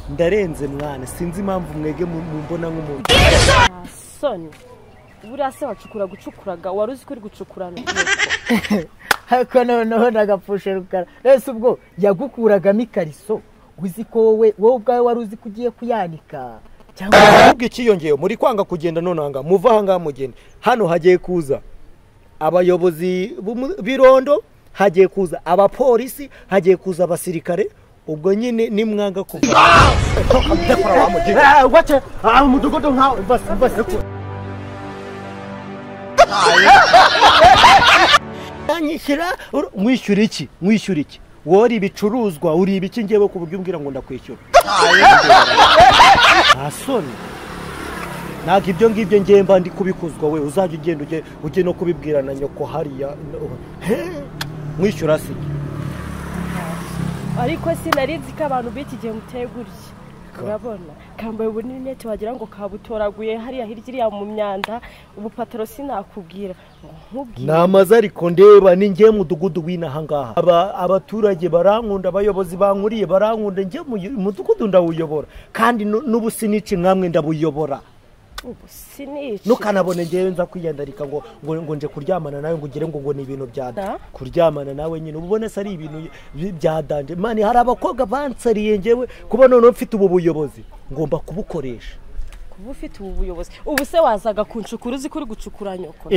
ndarenze mwana sinzi impamvu mwege mumbona nk'umuntu soni buriya se wacukura gucukuraga wari uzi ko uri gucukurana ariko noneho nagapfushe rukara ese ubwo yagukuragamo ikariso uzi ko wowe ubwawe wari uzi ko ugiye kuyanika cyangwa ahubwo ikiyongeyeho muri kwanga kugenda nonanga muva aha ngaha mugende hano hagiye kuza abayobozi b'irondo hagiye kuza abapolisi hagiye kuza abasirikare ubwo nyine nimwanga kuva wache umudugudu nkawe basi anyishyira mwishyura iki wori ibicuruzwa uri ibiki ngewe ku buryo umbwira ngo ndakwishyura asoni ntabwo ibyo ngibyo ngewe mba ndi kubikuzwa we uzajya ugenda ujye no kubibwira na nyoko hariya mwishyura se ariko sinarizi ko abantu b'iki gihe muteye gutya urabona kambaye ubunini wagira ngo kabutoraguye hariya hirya mu myanda ubupataro sinakubwira ni amazi ariko ndeba ni ngewe mudugudu w'inaha ngaha abaturage barankunda abayobozi bankuriye barankunda ngewe umudugudu ndawuyobora kandi n'ubu sinici nkamwe ndabuyobora nukanabone ngewe nza kwiyandarika ngo nje kuryamana nawe ngo ugire ngo ni ibintu bya kuryamana nawe nyine ubone se ari ibintu byadanje mani hari abakobwa bansariye ngewe kuba noneho mfite ubu buyobozi ngomba kubukoresha kuba ufite ubu buyobozi ubu se wazaga kunshukura uzi ko uri gucukura nyoko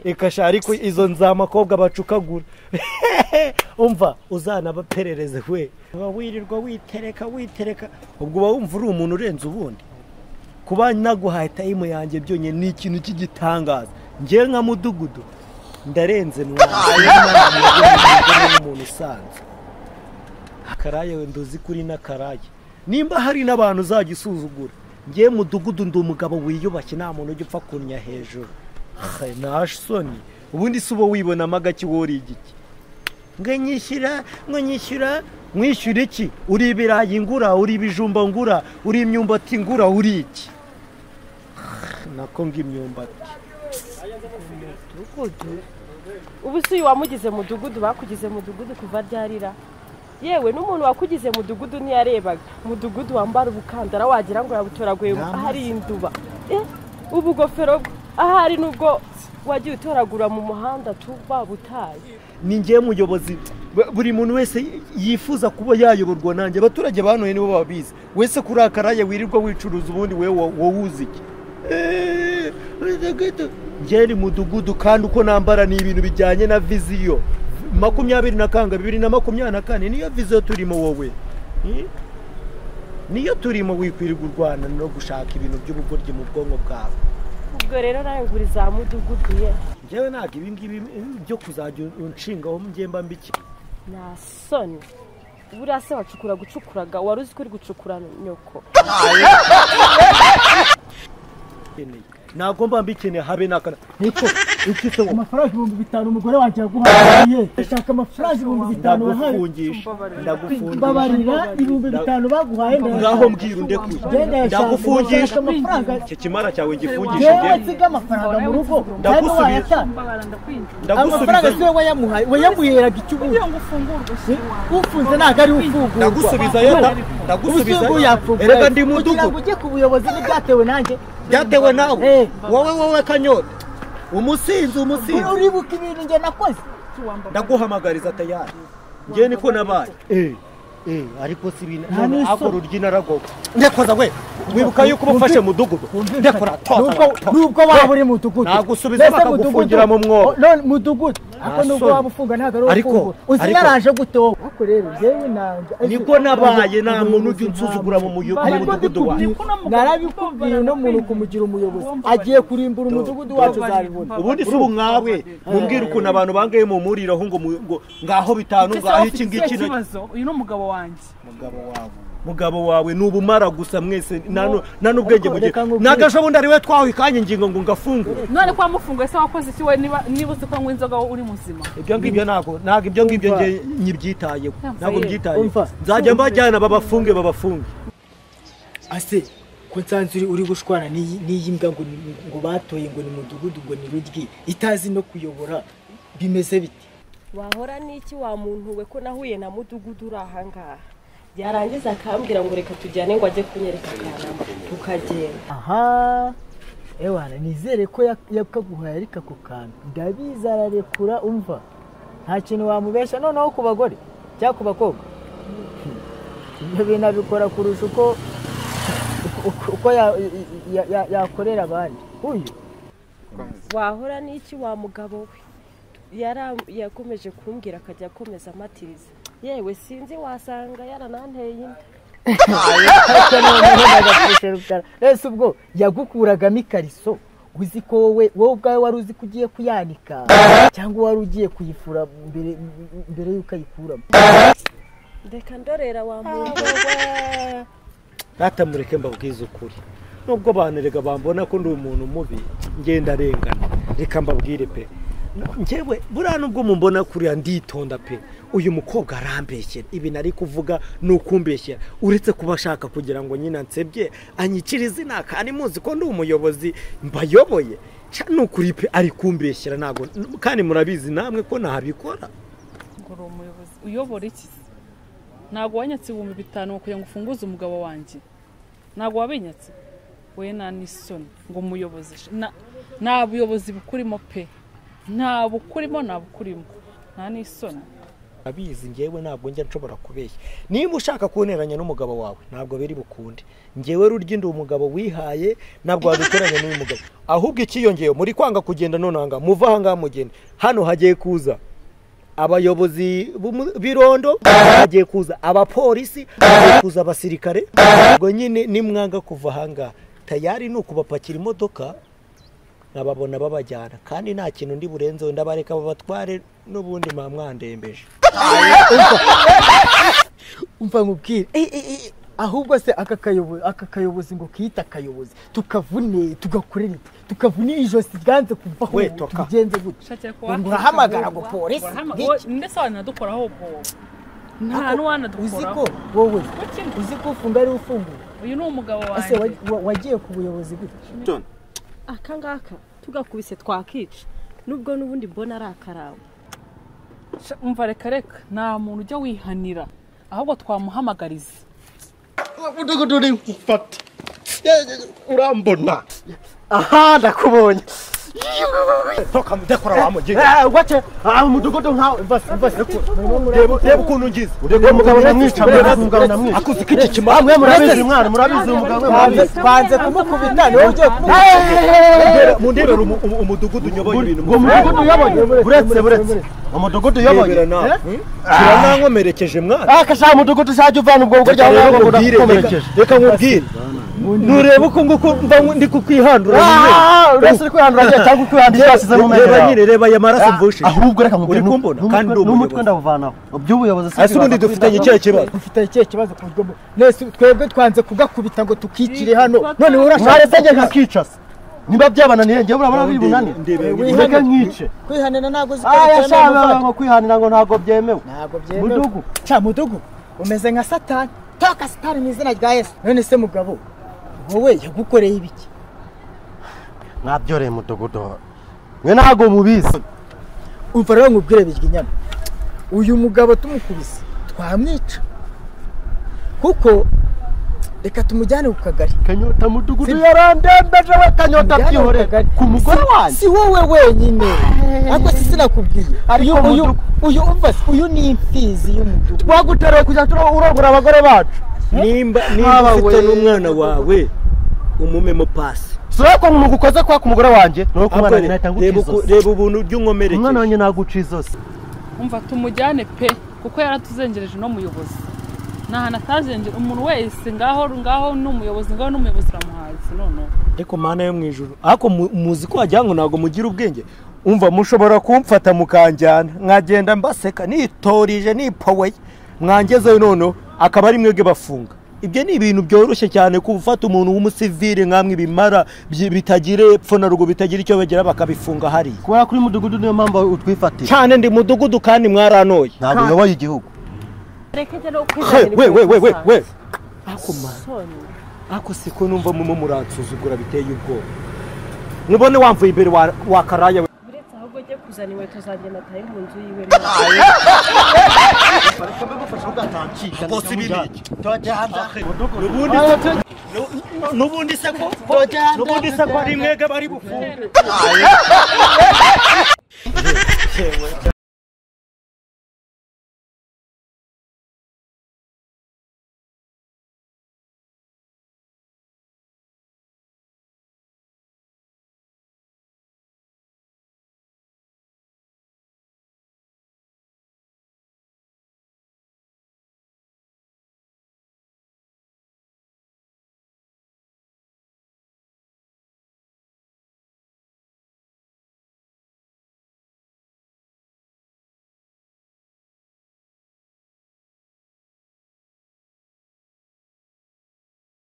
eka sha ariko izo nzamakobwa bacukagura umva uzanabaperereze we wirirwa witereka ubwo uba wumva uri umuntu urenze ubundi kuba naguhaye tayimu yanjye byonyine ni ikintu cy'igitangaza ngewe nka mudugudu ndarenze mwana umuntu usanzwe akaraye wenda uzi kuri n'akaraye nimba hari n'abantu uzajya usuzugura ngewe mudugudu ndi umugabo wiyubashye nta muntu ujya upfa kunya hejuru nashoni ubundi si uba wibonamo agaki wori igiki ngo nyishyura mwishyura iki uri ibirayi ngura uri ibijumba ngura uri imyumbati ngura uri iki nako ng'imyumbati ubu si uyu wamugize mudugudu bakugize mudugudu kuva ryarira yewe n'umuntu wakugize mudugudu ntiyarebaga mudugudu wambara ubukandara wagira ngo yabutoraguye ahari induba ubu gofero ahari nubwo wagiye utoragura mu muhanda tuba butaye ni ngewe muyobozi buri muntu wese yifuza kuba yayoborwa nanjye abaturage banoye nibo babizi wese kuri akaraye wirirwa wicuruza ubundi wowe uzi iki ngewe ni mudugudu kandi uko nambara ni ibintu bijyanye na viziyo 2024 niyo viziyo turimo wowe niyo turimo wikwirirwa urwana no gushaka ibintu by'ubugoryi mu bwonko bwawe ubwo rero nawe nguri za mudugudu ye ngewe ntabwo ibi ngibi byo kuzajya unshingaho mba mbiki nta soni buriya se wacukura gucukuraga wari uzi ko uri gucukura nyoko ntabwo mba mbikeneye habe n'akana niko ukite amafaranga 5,000 umugore wanjye yaguhaye ndashaka amafaranga 5,000 wahaye ndagufungisha babarira 5,000 baguhaye ngaho mbwira ndekuye ndagufungisha icyo kimara cyawe ngifungisha ngewe nsiga amafaranga mu rugo ndagusubiza amafaranga siwe wayamuheraga icyubuye ufunze ntabwo ari ufungurwa ndagusubiza erega ndi mudugudu ujye ku buyobozi n'ibyatewe nanjye byatewe nawe wowe kanyota umusinzi uribuka ibintu nge nakoze ndaguhamagariza tayari ngewe niko nabaye ariko si ibintu akora uryi naragoga ndekoza we wibuka yuko ubafashe mudugudu ndekora nubwo waba uri mudugudu nagusubiza bakagufungira mu mwobo none mudugudu ako nubwo waba ufunga ntabwo ari ufungura uzi yaraje gute wowe ako rero jewe nanga niko nabaye nta muntu ujya unsuzugura mu mudugudu wawe narabikubwiye no muntu kumugira umuyobozi agiye kurimbura umudugudu wacu uzabibona ubundi si ubu mwawe mumbwira ukuntu abantu bangaye mu muriraho ngo ngaho bitanu ngaho iki ngiki uyu ni umugabo wanjye mugabo wawe ni ubumara gusa mwese nta n'ubwenge bugira n'agasho bundi ari we twawe ikanya ingingo ngo ngafungure none kwa mufunguye se wakoze iki we niba uzi ko nywa inzoga uri muzima ibyo ngibyo ntabwo ibyo ngibyo nge nyibyitayeho ntabwo mbyitayeho nzajya mbajyana babafunge ase ko nsanzwe uri gushwana n'iyi mbwa ngo batoye ngo ni mudugudu ngo ni rudyi itazi no kuyobora bimeze biti wahora n'iki wa muntu we ko nahuye na mudugudu uri ahangaha yarangiza akambwira ngo reka tujyane ngo ajye kunyereka akanama tukagenda. aha ewana nizere ko yakaguhaye ariko ako kantu ndabizi ararekura umva nta kintu wamubesha noneho ku bagore cyangwa ku bakobwa ibyo bintu abikora kurusha uko yakorera abandi uyu wahora n'iki wa mugabo we yakomeje kumbwira akajya akomeza amatiriza yewe sinzi wasanga yarananteye inda. rese ubwo yagukuragamo ikariso uzi ko wowe ubwawe wari uzi ko ugiye kuyanika cyangwa wari ugiye kuyifura mbere y'uko ayikuramo? Reka ndorera wa muntu natamureke mbabwiza ukuri nubwo banterega bambona ko ndi umuntu mubi ngenda arengana reka mbabwire pe njyewe buriya nubwo mumbona kuriya nditonda pe uyu mukobwa arambeshyera ibi nari kuvuga ni ukumbeshyera uretse kuba ashaka kugira ngo nyine ansebye anyicire izina kandi muzi ko ndi umuyobozi mbayoboye ni ukuri pe ari kumbeshyera ntabwo kandi murabizi namwe ko ntabikora. ngo uri umuyobozi uyobora iki? ntabwo wanyatse 5,000 kugira ngo ufunguze umugabo wanjye? ntabwo wabinyatse? we nta n'isoni ngo umuyobozi nta buyobozi bukurimo pe, nta bukurimo nta bukurimo, nta n'isoni. abizi ngewe ntabwo njya nshobora kubeshya. niba ushaka kunteranya n'umugabo wawe ntabwo biri bukunde. ngewe rurya ndi umugabo wihaye ntabwo waduteranya n'uyu mugabo. ahubwo ikiyongeyeho muri kwanga kugenda none aha muva aha ngaha mugende. hano hagiye kuza abayobozi b'irondo, hagiye kuza abapolisi, hagiye kuza abasirikare. ubwo nyine nimwanga kuva aha ngaha tayari ni ukubapakira imodoka nkababona babajyana kandi nta kintu ndi burenzeho ndabareka babatware n'ubundi mwandembeje. umva nkubwire ahubwo se aka kayobozi ngo kiyita akayobozi tukavune tugakorera iki tukavune ijosi ryanze kuvaho tugenze gute ngo urahamagara ngo polisi ndetse wanadukoraho ubwo nta n'uwanadukora. uzi ko wowe uzi ko ufunga ari ufungura uyu ni umugabo wanjye. ese wagiye ku buyobozi gute? aka ngaka tugakubise twakica nubwo n'ubundi mbona ari akarawe. umva reka nta muntu ujya wihanira ahubwo twamuhamagariza. umudugudu ni mfata urambona aha ndakubonye toka mudekora wamugije wache umudugudu nkawe reba ukuntu ngize urebe umugabo namwica umugabo namwica akuze iki kimara mwe murabizi mwana murabizi umugabo murabizi kwanze kumukubita niwe ugiye kumukubita mundebera umudugudu nyoboye ibintu umudugudu uyoboye buretse umudugudu uyoboye kiranankomerekeje mwana akashaka umudugudu ushaka uvana ubwo bwo ryawe ngo ndakomerekeje reka nkubwire nureba uko nguko ndi kukwihandura uretse kwihandura cyangwa kwihandira yasize mu meza reba nyine reba ya maraso mvushi ahubwo reka nkubwire uri kumbona kandi n'umutwe ndavanaho by'ubuyobozi ase ubundi dufitanye ikihe kibazo ku buryo nese twebwe twanze kugakubita ngo tukikire hano none urashaka nkakica niba byabananiye ngiye urabona biri bunani ureka nkice kwihanira ntago yashaka ngo kwihanira ngo ntago byemewe mudugu mudugu umeze nka satani toka satani mu izina rya Yesu. none se mugabo wowe yagukoreye ibiki? mwabyoreye mudugudu mwe ntago mubizi. umva rero nkubwire biginyana uyu mugabo tumukubise twamwica kuko reka tumujyane ku kagari. Kanyota mudugudu yarandembeje we Kanyota byihore ku mugore wanjye si wowe wenyine ariko sinakubwiye uyu umva uyu ni imfizi y'umudugudu twagutereye kujya urongora abagore bacu nimba ufite n'umwana wawe umumemo pasi sura ko umuntu gukoze kwa ku mugore wanjye no ku mwana wanjye nahita nguciza. reba ubuntu by'unkomereke umwana wanjye naguciza zose. umva tumujyane pe kuko yaratuzengereje no muyobozi nahana tazengera umuntu wese ngaho n'umuyobozi uramuhazi none ariko mana yo mwijuru ako muzi ko wajya ngo nago mugira ubwenge. umva mushobora kumfata mukanjyana nkagenda mbaseka nitorije nipowe mwangezeyo none akaba ari mwege bafunga. ibyo ni ibintu byoroshye cyane kufata umuntu w'umusivile nkamwe bimara bitagire epfo na rugo bitagira icyo bagera bakabifunga hari kubera kuri mudugudu niyo mpamvu utwifatira cyane ndi mudugudu kandi mwaranoye ntabwo uyoboye igihugu. Rekete no kwizana. we ako siko numva mu muransuzugura biteye ubwoba. nubone wamvuye imbere wakaraya buretse ahubwo je kuzana inkweto zanjye nataye mu nzu yiwe bose ibiniki n'ubundi se ko ari mwega bari bufunge